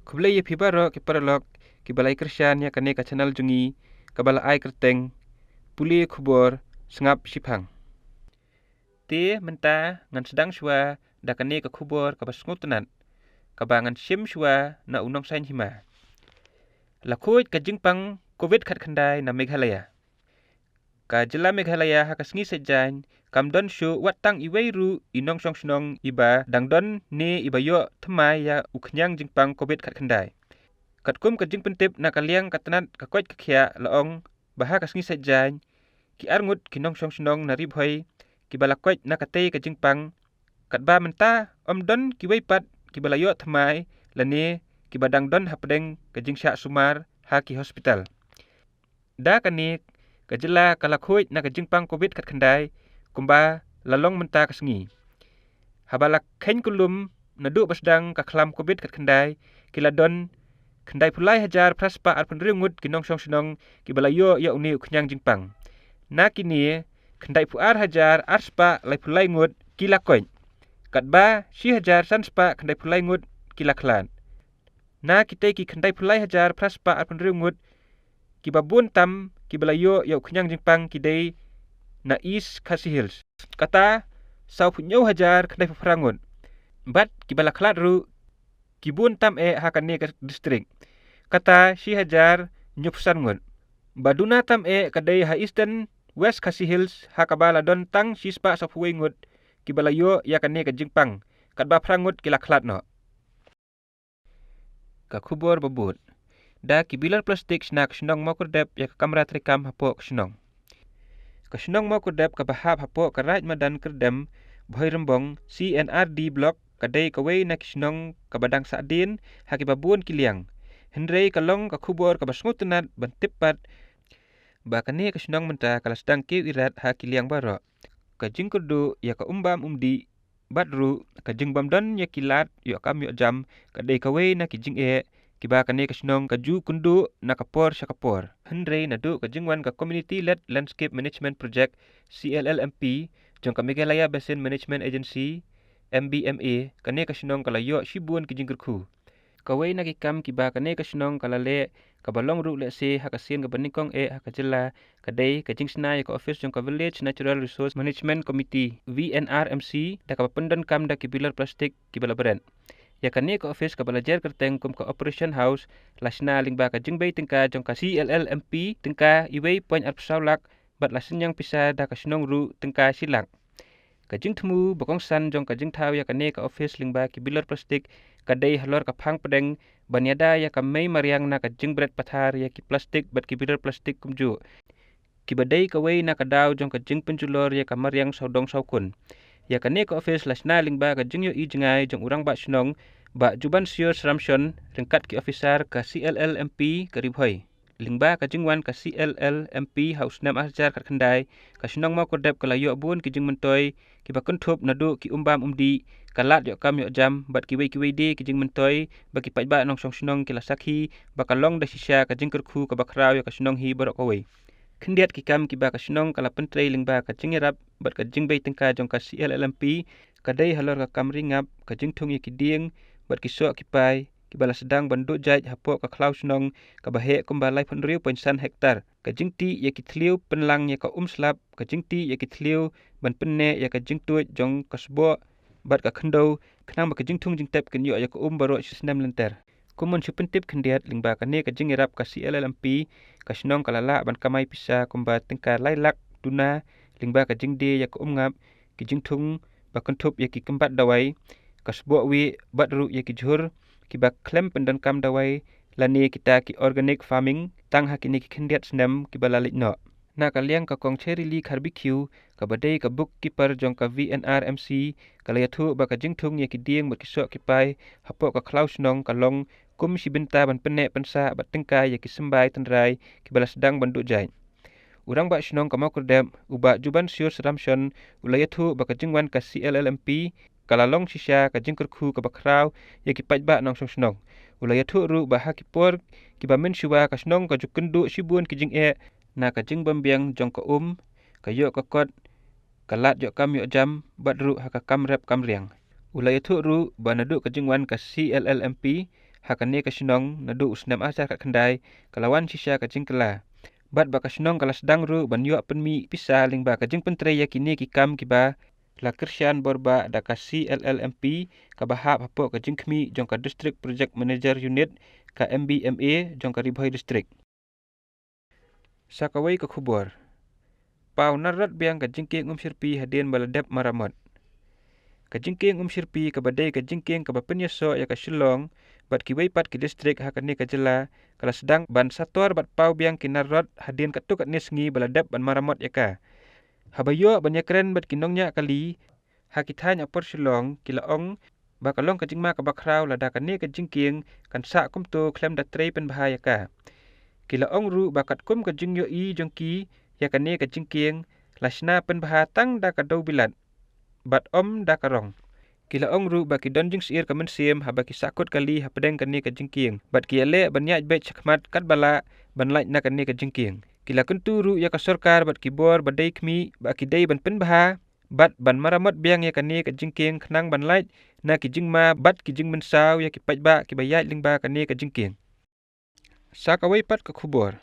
Kublai pibaro kiparalok kibalai kersian ya kane ka channel jungi kabala ai kerteng puli kubor sengap sipang. Te menta ngan sedang shua da kane ka kubor ka basngutenat kabangan sim shua na unong sain hima. Lakuit ka jingpang COVID khat khandai na Meghalaya. Ka jela Meghalaya haka sngi sejain kamdon shu watang iweiru inong song snong iba dangdon ne iba yo thmai ya uknyang jingpang COVID khat khandai. Katkum ka jingpentip na kaliang katanat kakoit kakhya laong baha ka sngi sejain ki arngut kinong song snong na ribhoi ki balakoit na katei ka jingpang katba menta omdon ki weipat ki balayo thmai lane ki badangdon hapdeng ka jingsha sumar ha ki hospital. Da kane kajela kalakhoit na kajingpang COVID khat khandai kumba lalong menta kasngi. Habalak khain kulum nadu basdang ka khlam COVID khat khandai kiladon khandai pulai hajar praspa arpun riungut kinong song snong ki balayo ya uni uknyang jingpang. Na kini khandai puar hajar arspa lai pulai ngut kilakoin. Katba si hajar sanspa khandai pulai ngut kilaklan. Na kitei ki khandai pulai hajar praspa arpun riungut ki babun tam ki balayo ya uknyang jingpang kidei na East Khasi Hills. Kata sau punyo hajar khandai puprangut. Bat ki balaklat ru ki bun tam hakane ka distrik. Kata si hajar nyupsan ngut. Baduna tam kadai ha Eastern West Khasi Hills hakabala don tang sispa sapuwe ngut ki balayo ya kane ka jingpang. Katba prangut kilaklat no. Ka kubor babut. Da ki bilar plastik snak snong mokurdep ya kamera trikam hapo snong. Ka snong mokurdep ka bahap hapo ka right madan kerdem bhoi rembong CNRD block kadai kawai nak snong ka badang sadin haki babun kiliang. Hendrei kalong ka kubor ka basngutenat bantipat bakane ka snong menta kala sedang ke irat ha kiliang baro. Ka jingkurdu ya ka umbam umdi badru ka jingbam don ya kilat yo kam yo jam kadai kawai nak jing kiba kane ka snong ka ju kundu na kapor syakapor. Hendrei nadu ka jingwan ka Community Led Landscape Management Project CLLMP jong ka Meghalaya Basin Management Agency MBMA kane ka snong kala yo shibun ki jingkurku. Kawai nak ikam kiba kane ka snong kala le ka balong ru le se hakasin ka banikong hakajela kadai ka jingsna ya ka office jong ka Village Natural Resource Management Committee VNRMC da ka pendon kam da ki bilar plastik ki balabaran. Ya kane ka office ka balajar kerteng kum ka Operation House lasna lingba ka jingbay tingka jong ka CLLMP tingka iway point arpsaulak bat lasin yang pisa da ka snong ru tingka silak. Ka jingtemu bakongsan jong ka jingtaw ya kane ka office lingba ki bilar plastik kadai halor ka phang pedeng banyada ya ka may mariang na ka jingbret pathar ya ki plastik bat ki bilar plastik kumju. Ki badai kawai na ka daw jong ka jing penjulor ya ka mariang saudong saukun. Ya kane ka office lasna lingba ka jingyo i jingai jong urang ba snong ba juban siyor sramson ringkat ki officer ka CLLMP karibhoy. Lingba ka jingwan ka CLLMP haus nam ahjar kat khandai ka snong mau kodep kala yo bun ki jing mentoy ki bakuntup nadu ki umbam umdi kalat yo kam yo jam bat ki wei de ki jing mentoy ba ki pajba nong song snong ki lasakhi ba kalong da sisya ka jingkurku ka bakraw yo ka snong hi borok kawai. Kendiat ki kam ki ba ka snong kala pentrei lingba ka jingirap bat ka jingbay tingka jong ka CLLMP kadai halor ka kam ringap ka jingtung ki ding bat ki sok ki pai ki bala sedang banduk jait hapo ka klaus nong ka bahe kumbalai penriu pensan hektar ka jingti ya ki tliu penlang ya ka slap ka jingti ya ki tliu ban penne ya ka jingtuit jong ka sbo bat ka khendau khnang ba ka jingtung jingtep ken yo ya ka baro sisnam lenter. Kumun supentip kendiat lingba ka ne ka jingirap ka CLLMP ka snong kalala ban kamai pisa kumba tingkar lailak duna lingba ka jingde ya ka ngap ki jingtung ba kentup ya ki kembat dawai ka sbo wi batru ya ki jhur ki ba klem pendan kam dawai lani kita ki organic farming tang hakini ki kendiat snam ki balalik no. Na kaliang ka kong cherry li barbecue ka badai ka bookkeeper jong ka VNRMC kalayathu ba ka jingtung ya ki ding bat ki sok ki pai hapo ka klaus nong kalong kum si benta ban penne pensa bat tingkai ya ki sembai tenrai ki bala sedang banduk jait. Urang ba snong ka makurdem uba juban siur seramson ulayathu ba ka jingwan ka CLLMP kalalong sisya ka jingkurku ka bakraw ya ki pajba nong song snong. Ulayathu ru ba hakipor ki ba men siwa ka snong ka jukendu sibun ki jing na ka jing bambiang jong ka kayo ka kot kalat yo kam yo jam badru haka kam rep kam riang. Ulayathu ru ba nadu ka jingwan ka CLLMP hakane kasunong nadu usnam ajar kat kendai kalawan sisa kajing kela. Bat ba kasunong kala sedang ru ban yuak penmi pisa ling ba kajing pentre yakini kikam kiba la kersian borba da kasi LLMP kabahap hapo kajing kmi jong ka district project manager unit ka MBMA jong ka Ribhoi district. Sakawai ka khubor. Pau narat biang ka jingking sirpi hadin baladep maramot. Ka jingking sirpi ka badai ka jingking ka bapenyaso ya ka Shillong bat ki weipat ki distrik hakane ka jela kala sedang ban sator bat pau biang ki narat hadin ka tuk nisngi baladep ban maramot ya ka. Habayo banyakren bat kinongnya kali hakithanya por Shillong kilaong bakalong ka jingma ka bakrau lada kane ka jingking kan sa kumto klem da trei pen bahaya ka. Kilaong ru bakat kum ka jingyo I jongki ya kane ka jingking lasna pen bahatang da ka dau bilat bat da karong. Kilaong ru baki don jing siir ka mensim habaki sakut kali hapedeng kane ka jingking bat kiale banyaj bet chakmat kat bala ban lait na kane ka jingking. Kila kentu ru ya ka sorkar bat kibor badai kmi baki dai ban pen baha bat ban maramot biang ya kane ka jingking khnang ban lait na ki jingma bat ki jing mensau ya ki pajba ki bayat lingba kane ka jingking. Sakawai pat ka khubor.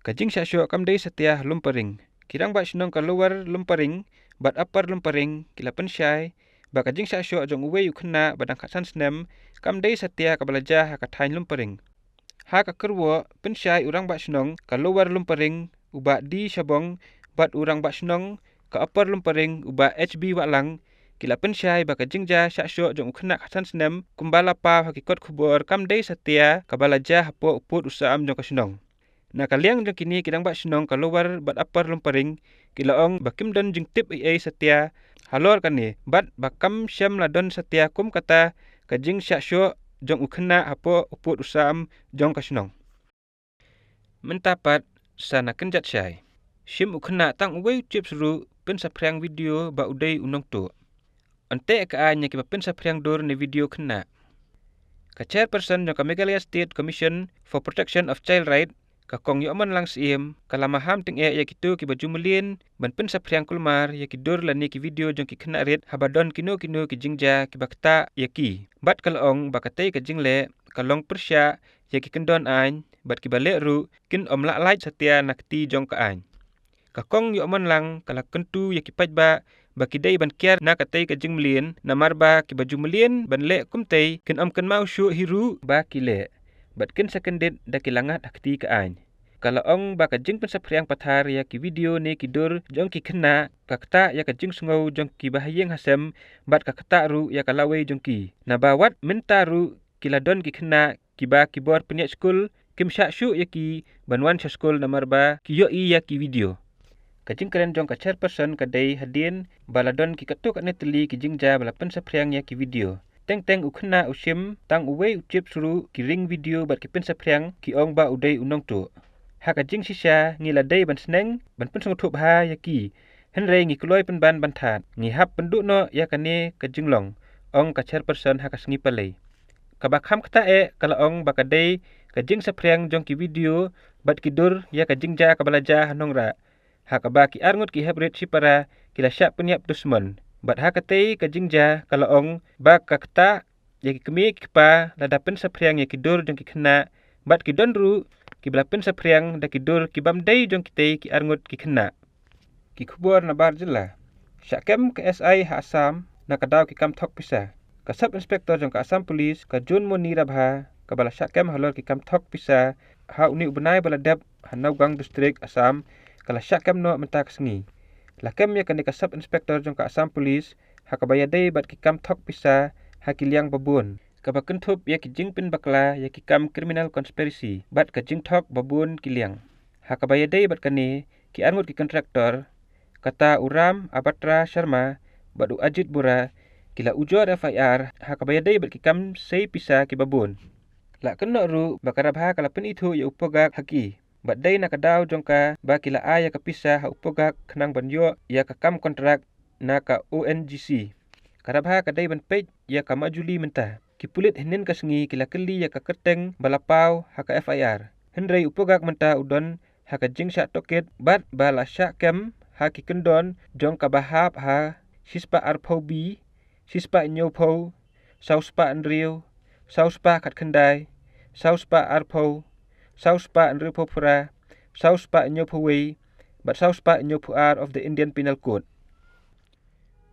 Ka jing syasyo kam dai setia lumparing. Kirang bat sinong ka lower lumparing bat upper lumparing kila pensyai ba ka jing syasyo jong uwe yukhna badang khasan snem kam dai setia ka belajar ka thain lumparing. Ha ka kerwo pensyai urang bat sinong ka lower lumparing uba di syabong bat urang bat sinong ka upper lumparing uba HB waklang kila pensyai ba ka jingja syasyo jong ukhna khasan snem kumbala pa hakikot khubor kam dai setia ka belajar hapo uput usam jong ka sinong. Na kaliang jong kini kidang bat sinong ka lower bat upper lumparing kilaong bakim don jing tip IA setia halor kane bat bakam syam ladon setia kum kata ka jing syasyo jong ukhna hapo uput usam jong ka sinong. Mentapat sana kenjat syai. Syim ukhna tang uwe chip suru pen saprang video ba udai unong tu. Ante ka anya ki pen saprang dor ne video kena. Ka chairperson jong ka Meghalaya State Commission for Protection of Child Right ka kong yoman lang siem kalamaham ting ya kitu ki bajumulin ban pen saprang kulmar ya ki dor lani ki video jong ki kena ret habadon kino ki jingja ki bakta ya ki. Bat kalong bakatai ka jingle kalong persya ya ki kendon ain bat ki balik ru kin omlak lait setia nakti jong ka ain. Ka kong yoman lang kala kentu ya ki pajba baki dai ban kiar na katai ka jingmelin na marba ki bajumulin ban le kumtai kin ken mau syu hiru ba ki le bat kin sekendit da ki langat akti ka ain. Kala ong ba ka jing pen sapriang pathar ya ki video ne ki dor jong ki kena ka kata ya ka jing sungau jong ki bahayeng hasem bat ka kata ru ya ka lawe jong ki. Na bawat minta ru kiladon ki kena ki ba ki bor penyek skul kim syak syu ya ki banwan sya skul na marba ki yo I ya ki video. Ka jing keren jong ka chairperson ka dai hadin baladon ki katuk ne teli ki jingja bala pen sapriang ya ki video. Teng ukhna usim tang uwe uchip suru ki ring video bat ki pen sapriang ki ong ba udai unong tu. Ha ka jing sisa ngila dai ban sneng ban pen sungthup ha ya ki. Henre ngi kloi pen ban that ngi hap penduk no ya kane ka jinglong ong ka chairperson ha ka sngi palai. Ka bakham kata kala ong ba ka dai ka jing sapriang jong ki video bat ki dur ya ka jingja ka balaja hanong ra. Ha ka ba ki arngut ki hebret sipara kila syak penyap dusmon. Bat ha katei ka jingja kala ong ba ka kata ya ki kemi ki pa lada pen sapriang ya ki dur jong ki kena bat ki donru ki bala pen sapriang da ki dur ki bamdai jong ki tei ki arngut ki kena. Ki khubor na bar jela. Syakem ke SI ha Asam na kadaw ki kam thok pisa. Ka sub inspector jong ka Assam Police ka Jun Monira bha ka bala syakem halor ki kam thok pisa ha uni ubnai bala dep Hanaugang district Assam kala syakem no mentak sengi. Lakem ya kane ka sub inspector jong ka Assam Police ha ka bayadai bat ki kam thok pisa ha ki liang babun. Ka bakentup ya ki jing pin bakla ya ki kam criminal conspiracy bat ka jing thok babun ki liang. Ha ka bayadai bat kane ki arngut ki kontraktor kata Uram Abatra Sharma bat u Ajit Bura kila ujor FIR ha ka bayadai bat ki kam sei pisa ki babun. La kena ru bakarabha kala pen itu ya upogak haki. Bat dai nak kadaw jong ka ba kila aya ka pisa ha upogak khnang banyo ya ka kam kontrak na ka ONGC. Karabha ka dai ban pej ya ka majuli menta. Ki pulit hinin ka sengi kila keli ya ka keteng balapau ha ka FIR. Henrei upogak menta udon ha ka jing syak toket bat bala syak kem ha ki kendon jong ka bahap ha sispa arpau bi sispa nyopau sauspa andriu sauspa kat kendai, sauspa arpo, sauspa nrupopura, sauspa nyophuwi, but sauspa nyophuar of the Indian Penal Code.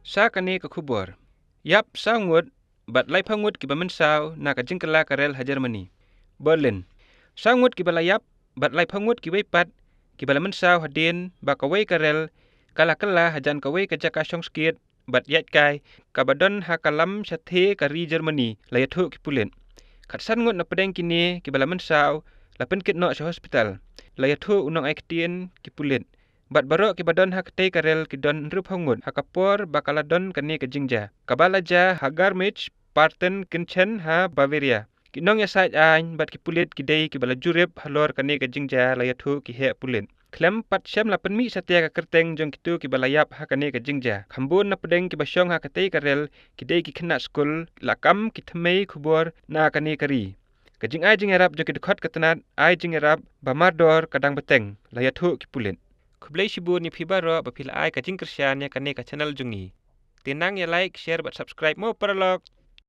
Sa kani ka khubor. Yap saungut, but lai pangut ki bamensau na ka jingkala karel ha Germany. Berlin. Saungut ki balayap, but lai pangut ki weipat ki balamensau ha din ba ka wei karel kala hajan ka wei ka jaka skit but yat kai ka badon ha kalam sathe ka ri Germany la yathu ki pulen. Kat san ngut na pedeng kini ki balamensau la penkit no sa hospital la yathu unong ai ktien ki pulen. Bat baro ki badon ha ktei karel ki don rup hangut ha kapor bakala don kani ka jingja. Kabalaja ha Garmisch, Parten, Kinchen ha Bavaria. Ki nong ya sait ain bat ki pulit ki dei ki bala jurip halor kani ka jingja la yathu ki he pulen. Klem pat syam la penmi satia ka kerteng jong kitu ki balayap ha kani ka jingja. Khambun na pedeng ki basyong ha ktei karel ki dei ki kena skul la kam ki thmei khubor na kani kari. Ka jing ai jing arab jong ki dekhot katanat ai jing arab bamardor kadang beteng la yathu ki pulen. Kublai shibur ni phibaro bapila ai ka jing kersyan ya kani ka channel jungi. Tinang ya like, share, but subscribe mo para log.